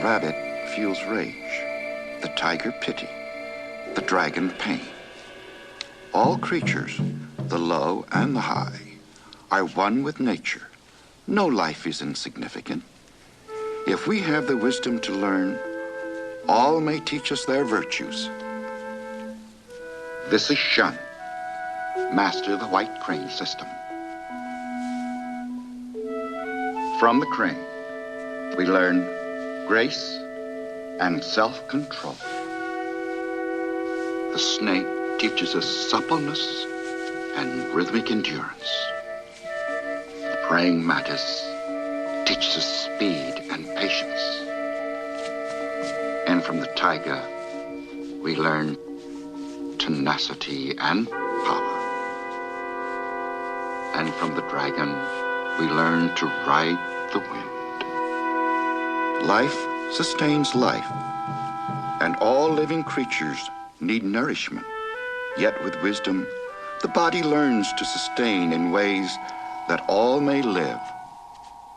rabbit feels rage, the tiger pity, the dragon pain. All creatures, the low and the high, are one with nature. No life is insignificant. If we have the wisdom to learn, all may teach us their virtues. This is Shun, master of the white crane system. From the crane, we learn grace and self-control. The snake teaches us suppleness and rhythmic endurance. The praying mantis teaches us speed and patience. And from the tiger, we learn tenacity and power. And from the dragon, we learn to ride the wind. Life sustains life, and all living creatures need nourishment. Yet with wisdom, the body learns to sustain in ways that all may live